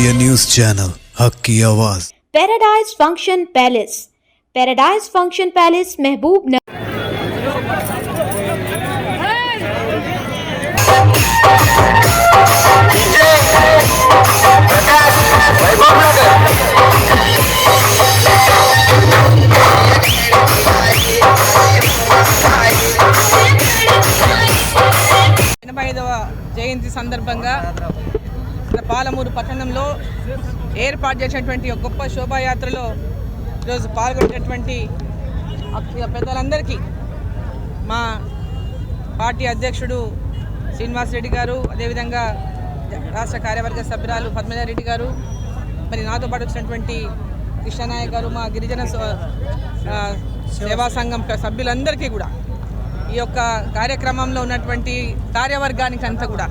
India news channel हक की आवाज़। Paradise function palace, paradise function palace महबूब नगर। జయంతి సందర్భంగా పాలమూరు పట్టణంలో ఏర్పాటు చేసినటువంటి ఒక గొప్ప శోభాయాత్రలో ఈరోజు పాల్గొనేటువంటి పెద్దలందరికీ మా పార్టీ అధ్యక్షుడు శ్రీనివాస్ రెడ్డి గారు, అదేవిధంగా రాష్ట్ర కార్యవర్గ సభ్యురాలు పద్మజారెడ్డి గారు, మరి నాతో పాటు వచ్చినటువంటి కృష్ణనాయక్ గారు, మా గిరిజన సేవా సంఘం సభ్యులందరికీ కూడా ఈ యొక్క కార్యక్రమంలో ఉన్నటువంటి కార్యవర్గానికి అంతా కూడా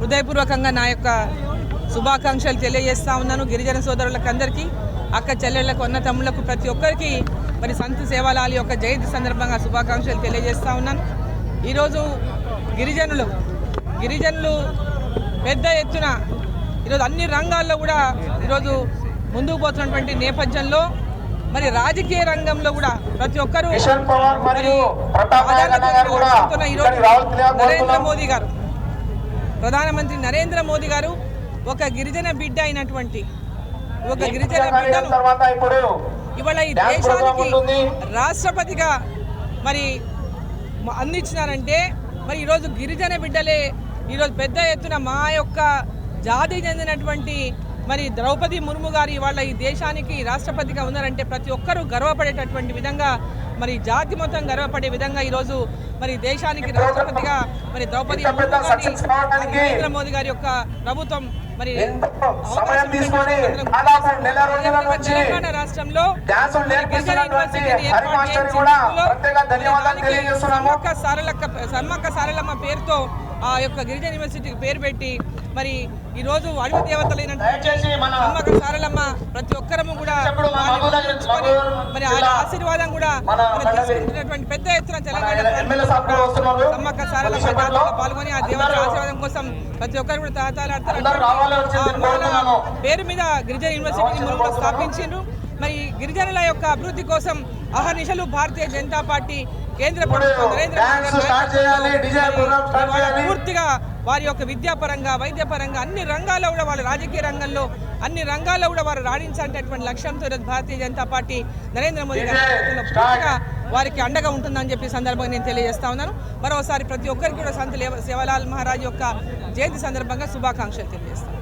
హృదయపూర్వకంగా నా యొక్క శుభాకాంక్షలు తెలియజేస్తూ ఉన్నాను. గిరిజన సోదరులకు అందరికీ, అక్క చెల్లెళ్లకు, అన్న తమ్ముళ్లకు, ప్రతి ఒక్కరికి మరి సంత్ సేవాలాల్ యొక్క జయంతి సందర్భంగా శుభాకాంక్షలు తెలియజేస్తూ ఉన్నాను. ఈరోజు గిరిజనులు పెద్ద ఎత్తున ఈరోజు అన్ని రంగాల్లో కూడా ఈరోజు ముందుకు పోతున్నటువంటి నేపథ్యంలో మరి రాజకీయ రంగంలో కూడా ప్రతి ఒక్కరూ నరేంద్ర మోదీ గారు, ప్రధానమంత్రి నరేంద్ర మోదీ గారు ఒక గిరిజన బిడ్డ అయినటువంటి ఒక గిరిజన బిడ్డను ఇవాళ ఈ దేశానికి రాష్ట్రపతిగా మరి అందించినారంటే మరి ఈరోజు గిరిజన బిడ్డలే ఈరోజు పెద్ద ఎత్తున మా యొక్క జాతికి చెందినటువంటి మరి ద్రౌపది ముర్ము గారు ఇవాళ ఈ దేశానికి రాష్ట్రపతిగా ఉన్నారంటే ప్రతి ఒక్కరూ గర్వపడేటటువంటి విధంగా, మరి జాతి మొత్తం గర్వపడే విధంగా ఈరోజు మరి దేశానికి రాష్ట్రపతిగా మరి ద్రౌపది ముర్ము గారిని నరేంద్ర మోదీ గారి యొక్క ప్రభుత్వం మరి తెలంగాణ రాష్ట్రంలో సమ్మక్క సారలమ్మ పేరుతో ఆ యొక్క గిరిజన యూనివర్సిటీకి పేరు పెట్టి మరి ఈరోజు అడవి దేవతలైన సమ్మక్క సారలమ్మ ప్రతి ఒక్కరము కూడా మరి ఆ ఆశీర్వాదం కూడా తీసుకుంటున్నటువంటి పెద్ద ఎత్తున తెలంగాణ సమ్మక్క సారలమ్మ జాతరలో పాల్గొని ఆ దేవత ఆశీర్వాదం కోసం ప్రతి ఒక్కరు కూడా తాతాలాడతారు. పేరు మీద గిరిజన యూనివర్సిటీని మురుగులో స్థాపించారు. మరి గిరిజనుల యొక్క అభివృద్ధి కోసం అహర్నిశలు భారతీయ జనతా పార్టీ కేంద్ర ప్రభుత్వం పూర్తిగా వారి యొక్క విద్యాపరంగా, వైద్యపరంగా అన్ని రంగాల్లో కూడా వాళ్ళ రాజకీయ రంగంలో అన్ని రంగాల్లో కూడా వారు రాణించాలనేటువంటి లక్ష్యంతో భారతీయ జనతా పార్టీ నరేంద్ర మోదీ గారి పూర్తిగా వారికి అండగా ఉంటుందని చెప్పి సందర్భంగా నేను తెలియజేస్తా ఉన్నాను. మరోసారి ప్రతి ఒక్కరికి కూడా సంత్ సేవాలాల్ మహారాజ్ యొక్క జయంతి సందర్భంగా శుభాకాంక్షలు తెలియజేస్తాను.